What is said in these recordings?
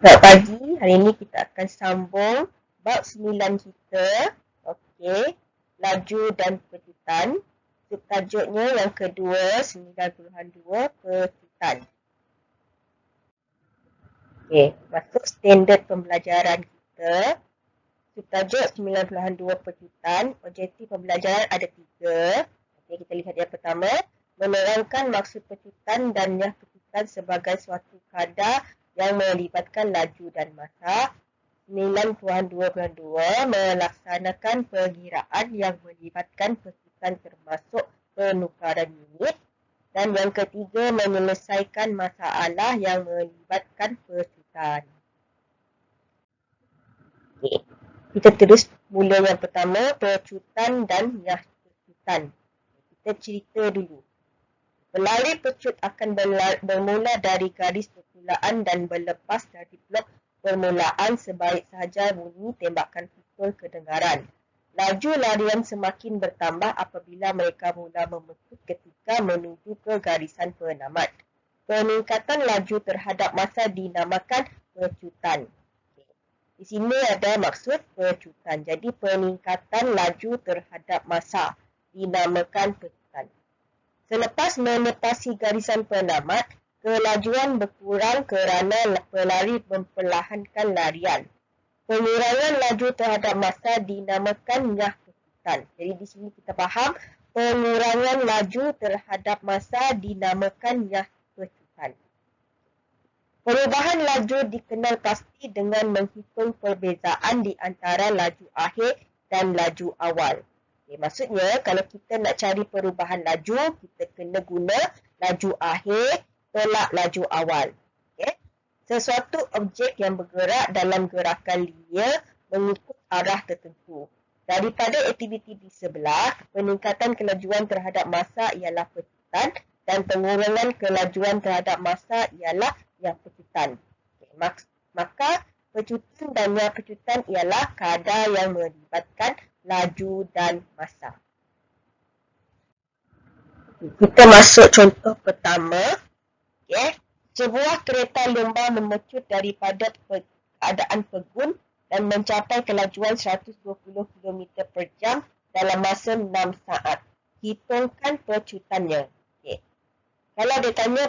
Selamat pagi, hari ini kita akan sambung bab 9 kita. Okey, laju dan pecutan. Subtajuknya yang kedua, 92 pecutan. Okey, masuk standard pembelajaran kita. Subtajuk 92 pecutan. Objektif pembelajaran ada 3. Okey, kita lihat yang pertama. Menerangkan maksud pecutan dan nyah pecutan sebagai suatu kadar yang melibatkan laju dan masa. 92.2 melaksanakan perkiraan yang melibatkan pecutan termasuk penukaran unit. Dan yang ketiga, menyelesaikan masalah yang melibatkan pecutan. Okay. Kita terus mula yang pertama, pecutan dan nyah pecutan. Kita cerita dulu. Pelari pecut akan bermula dari garis permulaan dan berlepas dari blok permulaan sebaik sahaja bunyi tembakan pistol kedengaran. Laju larian semakin bertambah apabila mereka mula memecut ketika menuju ke garisan penamat. Peningkatan laju terhadap masa dinamakan pecutan. Di sini ada maksud pecutan. Jadi peningkatan laju terhadap masa dinamakan pecutan. Selepas menepasi garisan penamat, kelajuan berkurang kerana pelari memperlahankan larian. Pengurangan laju terhadap masa dinamakan nyah pecutan. Jadi di sini kita faham pengurangan laju terhadap masa dinamakan nyah pecutan. Perubahan laju dikenal pasti dengan menghitung perbezaan di antara laju akhir dan laju awal. Okay, maksudnya kalau kita nak cari perubahan laju, kita kena guna laju akhir tolak laju awal. Okay. Sesuatu objek yang bergerak dalam gerakan linear mengikut arah tertentu. Daripada aktiviti di sebelah, peningkatan kelajuan terhadap masa ialah pecutan dan pengurangan kelajuan terhadap masa ialah nyah pecutan. Okay. Maka pecutan dan nyah pecutan ialah kadar yang melibatkan laju dan masa. Kita masuk contoh pertama. Okay. Sebuah kereta lumba memecut daripada keadaan pegun dan mencapai kelajuan 120 km per jam dalam masa 6 saat. Hitungkan pecutannya. Okay. Kalau dia tanya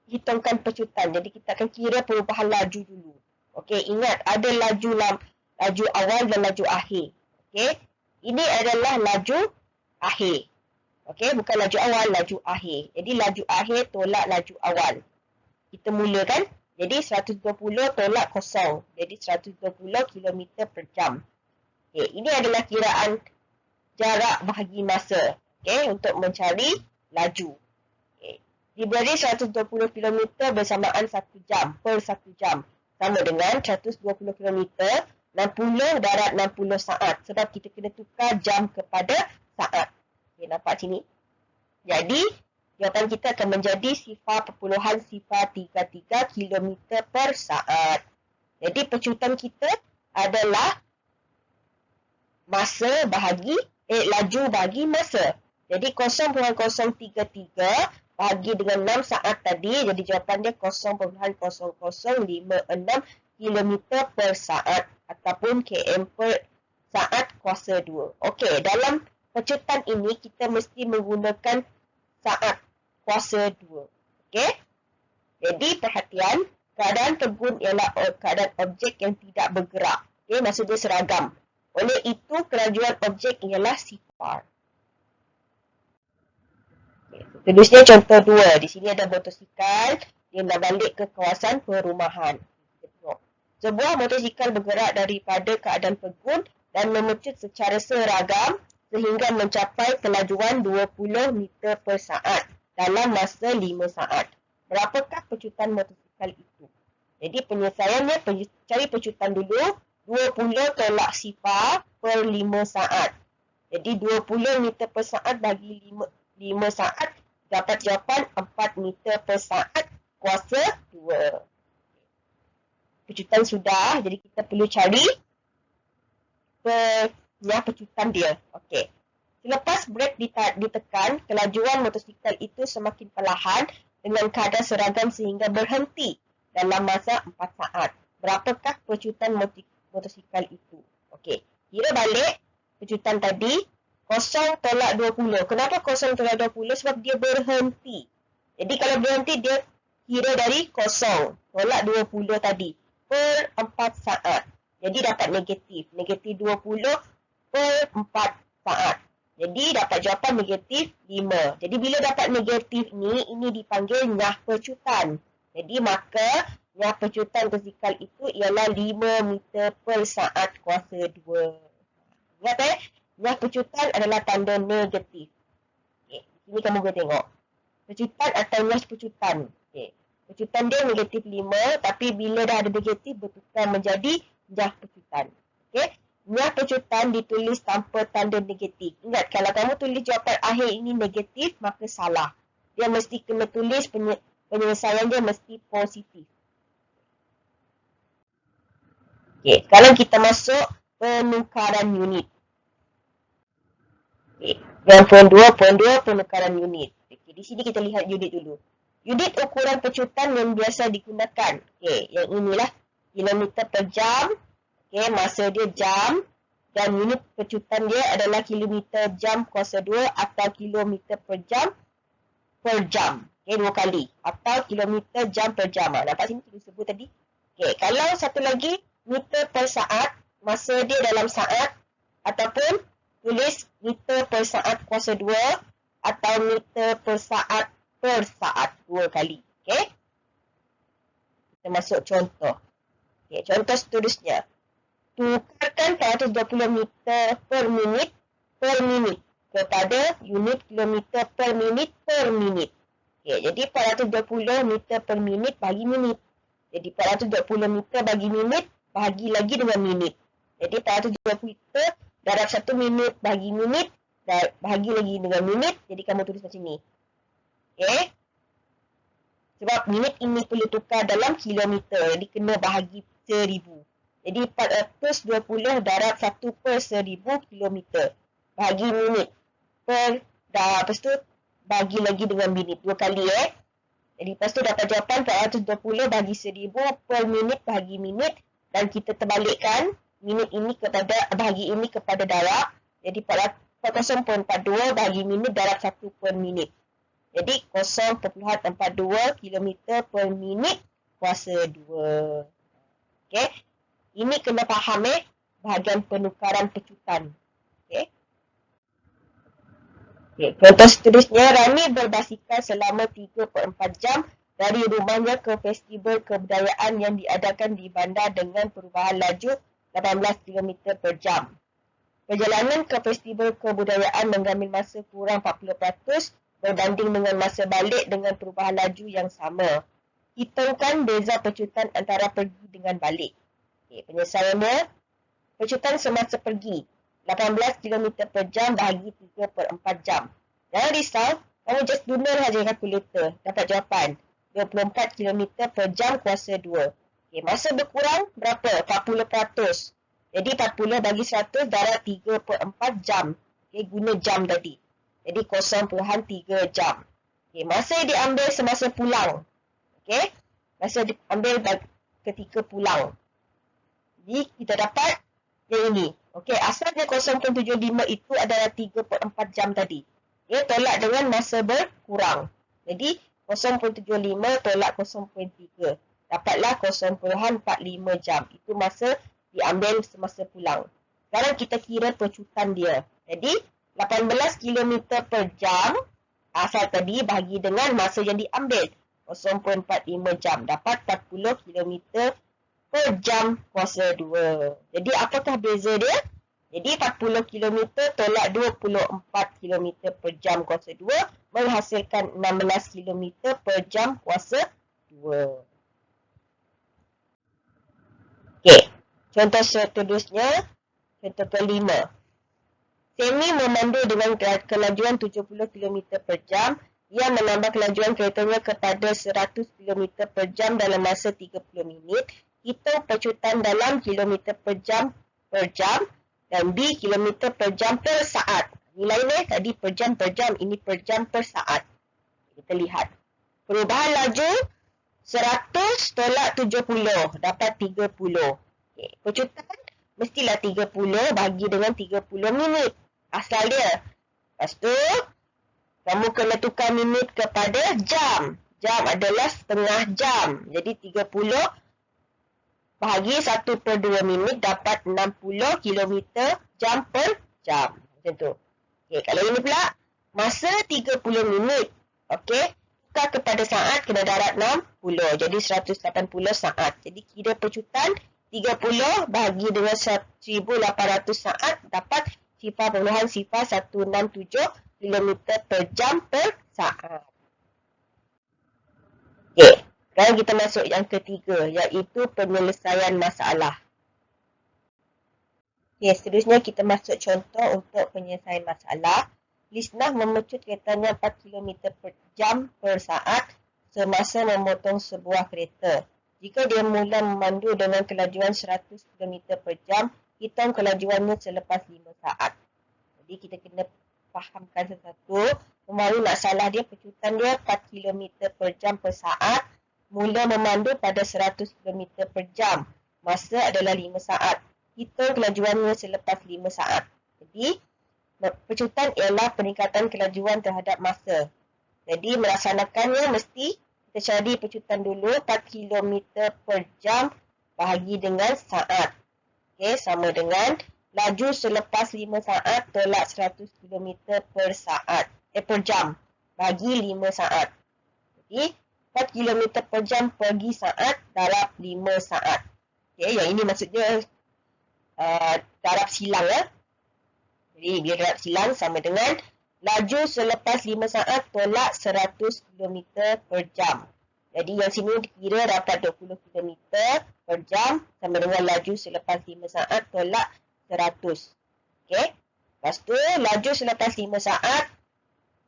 hitungkan pecutan, jadi kita akan kira perubahan laju dulu. Okey, ingat ada laju awal dan laju akhir. Okey, ini adalah laju akhir. Okey, bukan laju awal, laju akhir. Jadi laju akhir tolak laju awal. Kita mulakan. Jadi 120 tolak kosong. Jadi 120 km per jam. Okey, ini adalah kiraan jarak bahagi masa. Okey, untuk mencari laju. Diberi 120 km bersamaan 1 jam per 1 jam. Sama dengan 120 km 60 darat 60 saat. Sebab kita kena tukar jam kepada saat. Okay, nampak sini? Jadi, jawapan kita akan menjadi 0.033 km per saat. Jadi, pecutan kita adalah masa bahagi, laju bahagi masa. Jadi, 0.033 bahagi dengan 6 saat tadi, jadi jawapan dia 0.0056 km per saat ataupun km per saat kuasa 2. Okey, dalam pecutan ini kita mesti menggunakan saat kuasa 2. Okey? Jadi perhatian, keadaan pegun ialah keadaan objek yang tidak bergerak. Okey, maksudnya seragam. Oleh itu, kelajuan objek ialah sifar. Tulisnya contoh 2. Di sini ada motosikal. Dia nak balik ke kawasan perumahan. Sebuah motosikal bergerak daripada keadaan pegun dan memecut secara seragam sehingga mencapai kelajuan 20 meter per saat dalam masa 5 saat. Berapakah pecutan motosikal itu? Jadi penyelesaiannya cari pecutan dulu. 20 tolak sifar per 5 saat. Jadi 20 meter per saat bagi 5 saat. Dapat jawapan 4 meter per saat kuasa 2. Pecutan sudah, jadi kita perlu cari pecutan dia. Okey. Selepas brek ditekan, kelajuan motosikal itu semakin perlahan dengan kadar seragam sehingga berhenti dalam masa 4 saat. Berapakah pecutan motosikal itu? Okey, kira balik pecutan tadi, 0 tolak 20. Kenapa 0 tolak 20? Sebab dia berhenti. Jadi kalau berhenti, dia kira dari 0 tolak 20 tadi per 4 saat. Jadi dapat negatif. Negatif 20 per 4 saat. Jadi dapat jawapan negatif 5. Jadi bila dapat negatif ni, ini dipanggil nyah pecutan. Jadi maka nyah pecutan motosikal itu ialah 5 meter per saat kuasa 2. Ingat nyah pecutan adalah tanda negatif. Okay. Sini kamu boleh tengok. Pecutan atau nyah pecutan. Okay. Pecutan dia negatif 5, tapi bila dah ada negatif bertukar menjadi nyah pecutan. Okay. Nyah pecutan ditulis tanpa tanda negatif. Ingat, kalau kamu tulis jawapan akhir ini negatif, maka salah. Dia mesti kena tulis penyelesaian dia mesti positif. Okay, sekarang kita masuk penukaran unit. Okay, yang poin 2, penukaran unit. Okay, di sini kita lihat unit dulu. Unit ukuran pecutan yang biasa digunakan. Okay, yang inilah kilometer per jam. Okay, masa dia jam dan unit pecutan dia adalah kilometer jam kuasa 2 atau kilometer per jam. Okay, 2 kali. Atau kilometer jam per jam. Nampak sini kita sebut tadi. Okay, kalau satu lagi meter per saat, masa dia dalam saat ataupun tulis meter per saat kuasa 2 atau meter per saat 2 kali. Okay. Kita masuk contoh. Okay, contoh seterusnya. Tukarkan 420 meter per minit kepada unit kilometer per minit. Okay, jadi 420 meter per minit bagi minit. Jadi 420 meter bagi minit bahagi lagi dengan minit. Jadi 420 meter darab 1 minit bagi minit dan bahagi lagi dengan minit. Jadi kamu tulis macam ni. Okay. Sebab minit ini perlu tukar dalam kilometer. Jadi kena bahagi 1000. Jadi 420 darab 1 per 1000 kilometer. Bahagi minit. Lepas tu bagi lagi dengan minit. 2 kali Jadi lepas tu dapat jawapan 420 bagi 1000 per minit bahagi minit. Dan kita terbalikkan minit ini kepada bahagi ini kepada darab. Jadi 0.42 bahagi minit darab 1 per minit. Jadi 0.42 km per minit kuasa 2. Okey. Ini kena faham bahagian penukaran pecutan. Okey. Okay. Contoh seterusnya, Rani berbasikal selama 3/4 jam dari rumahnya ke festival kebudayaan yang diadakan di bandar dengan perubahan laju 18 km per jam. Perjalanan ke festival kebudayaan mengambil masa kurang 40% berbanding dengan masa balik dengan perubahan laju yang sama. Hitungkan beza pecutan antara pergi dengan balik. Okay, penyelesaiannya, pecutan semasa pergi 18 km per jam bahagi 3/4 jam. Jangan risau, kamu just guna saja kalkulator. Dapat jawapan 24 km per jam kuasa 2. Okay, masa berkurang berapa? 40%. Jadi 40 bagi 100 darab 3/4 jam. Okay, guna jam tadi. Jadi 0.3 jam. Okay, masa diambil semasa pulang. Okay, masa diambil ketika pulang. Jadi kita dapat yang ini. Okey, asalnya 0.75 itu adalah 3/4 jam tadi. Okay, tolak dengan masa berkurang. Jadi 0.75 tolak 0.3. Dapatlah 0.45 jam. Itu masa diambil semasa pulang. Sekarang kita kira pecutan dia. Jadi 18 km per jam asal tadi bahagi dengan masa yang diambil 0.45 jam. Dapat 40 km per jam kuasa 2. Jadi apakah beza dia? Jadi 40 km tolak 24 km per jam kuasa 2 menghasilkan 16 km per jam kuasa 2. Okey, contoh seterusnya, contoh kelima. Semi memandu dengan kelajuan 70 km per jam. Ia menambah kelajuan keretanya kepada 100 km per jam dalam masa 30 minit. Hitung pecutan dalam kilometer per jam dan B kilometer per jam per saat. Nilainya tadi per jam, ini per jam per saat. Kita lihat. Perubahan laju 100 tolak 70 dapat 30. Okay. Percutan mestilah 30 bagi dengan 30 minit. Asal dia. Lepas tu, kamu kena tukar minit kepada jam. Jam adalah setengah jam. Jadi 30 bahagi 1/2 minit dapat 60 km jam per jam. Macam tu. Okay, kalau ini pula, masa 30 minit. Okay. Tukar kepada saat kena darab 60. Jadi 180 saat. Jadi kira percutan 30 bahagi dengan 1800 saat dapat 0.0167 km per jam per saat. Okay. Sekarang kita masuk yang ketiga, iaitu penyelesaian masalah. Okay, seterusnya kita masuk contoh untuk penyelesaian masalah. Lisnah memecut keretanya 4 km per jam per saat semasa memotong sebuah kereta. Jika dia mula memandu dengan kelajuan 100 km per jam, hitung kelajuannya selepas 5 saat. Jadi kita kena fahamkan sesuatu. Kemarin masalah dia, percutan dia 4 km per jam per saat. Mula memandu pada 100 km per jam. Masa adalah 5 saat. Hitung kelajuannya selepas 5 saat. Jadi, percutan ialah peningkatan kelajuan terhadap masa. Jadi, melaksanakannya mesti kita cari percutan dulu 4 km per jam bahagi dengan saat. Okey, sama dengan laju selepas 5 saat tolak 100 km per saat. Per jam bagi 5 saat. Jadi, 4 km per jam pergi saat darab 5 saat. Okay, yang ini maksudnya darab silang ya. Jadi bila darab silang sama dengan laju selepas 5 saat tolak 100 km per jam. Jadi yang sini dikira dapat 20 km per jam sama dengan laju selepas 5 saat tolak 100. Okay. Lepas tu laju selepas 5 saat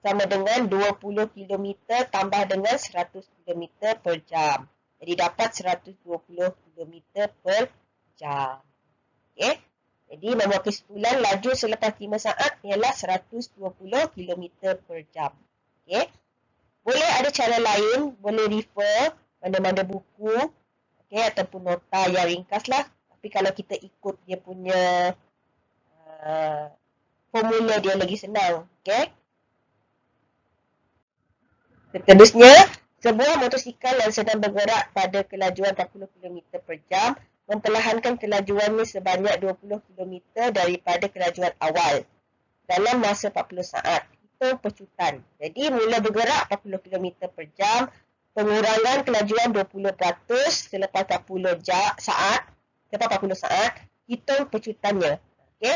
sama dengan 20 km tambah dengan 100 km per jam. Jadi dapat 120 km per jam. Okay. Jadi membuat kesimpulan laju selepas 5 saat ialah 120 km per jam. Okay. Boleh ada cara lain, boleh refer mana-mana buku okay, ataupun nota yang ringkas lah. Tapi kalau kita ikut dia punya formula dia lagi senang. Okay. Seterusnya, sebuah motosikal yang sedang bergerak pada kelajuan 40 km per jam memperlahankan kelajuannya sebanyak 20 km daripada kelajuan awal dalam masa 40 saat. Hitung percutan. Jadi, mula bergerak 40 km per jam, pengurangan kelajuan 20% selepas 40 saat, hitung percutannya. Okey.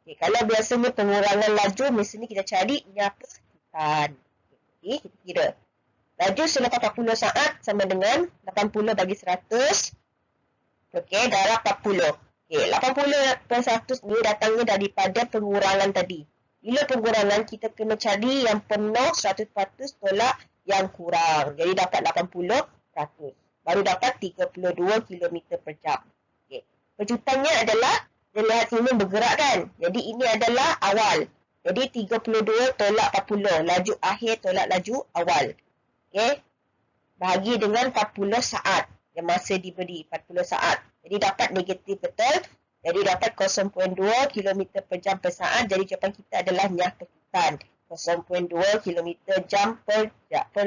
Okay, kalau biasanya pengurangan laju, mesti kita cari apa percutan. Okay, kita kira. Laju selepas 40 saat sama dengan 80 bagi 100. Okey, darab 40. Okey, 80 per 100 ni datangnya daripada pengurangan tadi. Bila pengurangan, kita kena cari yang penuh 100% tolak yang kurang. Jadi dapat 80%. Baru dapat 32 km per jam. Okey. Percutannya adalah, dia lihat sini bergerak kan. Jadi ini adalah awal. Jadi 32 tolak 40. Laju akhir tolak laju awal. Okey. Bahagi dengan 40 saat. Yang masa diberi 40 saat. Jadi dapat negatif betul. Jadi dapat 0.2 km per jam per saat. Jadi jawapan kita adalah nyah percutan. 0.2 km jam per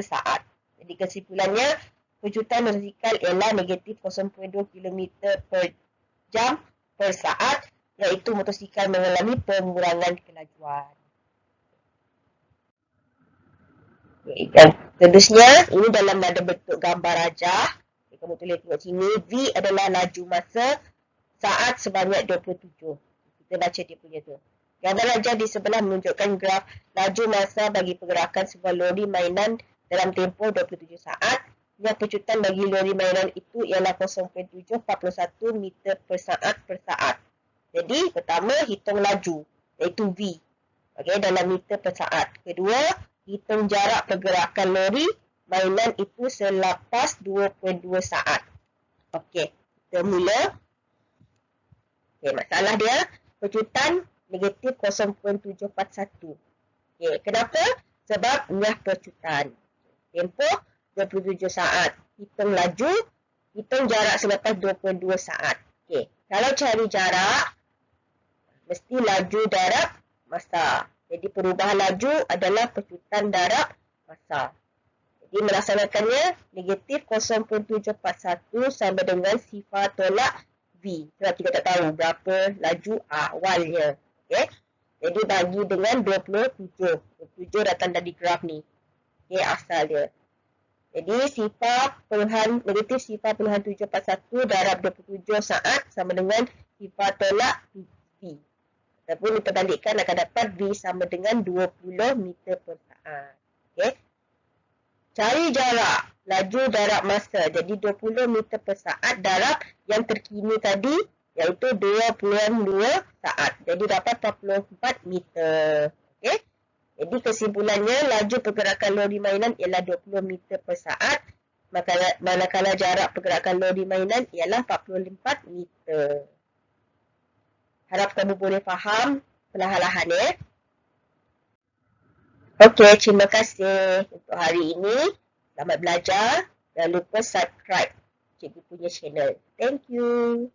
saat. Jadi kesimpulannya, percutan motosikal ialah negatif 0.2 km per jam per saat. Iaitu motosikal mengalami pengurangan kelajuan. Okay, dan seterusnya, ini dalam ada bentuk gambar rajah. Okay, kamu tulis tengok sini. V adalah laju masa saat sebanyak 27. Kita baca dia punya tu. Gambar rajah di sebelah menunjukkan graf laju masa bagi pergerakan sebuah lori mainan dalam tempoh 27 saat. Yang percutan bagi lori mainan itu ialah 0.741 meter per saat. Jadi, pertama, hitung laju, iaitu V. Okay, dalam meter per saat. Kedua, hitung jarak pergerakan lori mainan itu selepas 2.2 saat. Okey, kita mula. Okey, masalah dia, percutan negatif 0.741. Okey, kenapa? Sebab nyah percutan. Tempoh 27 saat. Hitung laju, hitung jarak selepas 22 saat. Okey, kalau cari jarak, mesti laju darab masa. Jadi perubahan laju adalah pecutan darab masa. Jadi melaksanakannya, negatif 0.741 sama dengan sifar tolak V. Sebab kita tak tahu berapa laju awalnya. Okey. Jadi bagi dengan 27. 27 datang dari graf ni. Okey, asal dia. Jadi negatif sifar peluhan 741 darab 27 saat sama dengan sifar tolak V. Ataupun diperbalikkan akan dapat V sama dengan 20 meter per saat. Okey. Cari jarak, laju darab masa. Jadi 20 meter per saat darab yang terkini tadi iaitu 22 saat. Jadi dapat 44 meter. Okey. Jadi kesimpulannya laju pergerakan lori mainan ialah 20 meter per saat. Manakala jarak pergerakan lori mainan ialah 44 meter. Harap kamu boleh faham perlahan-lahan ya. Okey, terima kasih untuk hari ini. Selamat belajar. Jangan lupa subscribe cikgu punya channel. Thank you.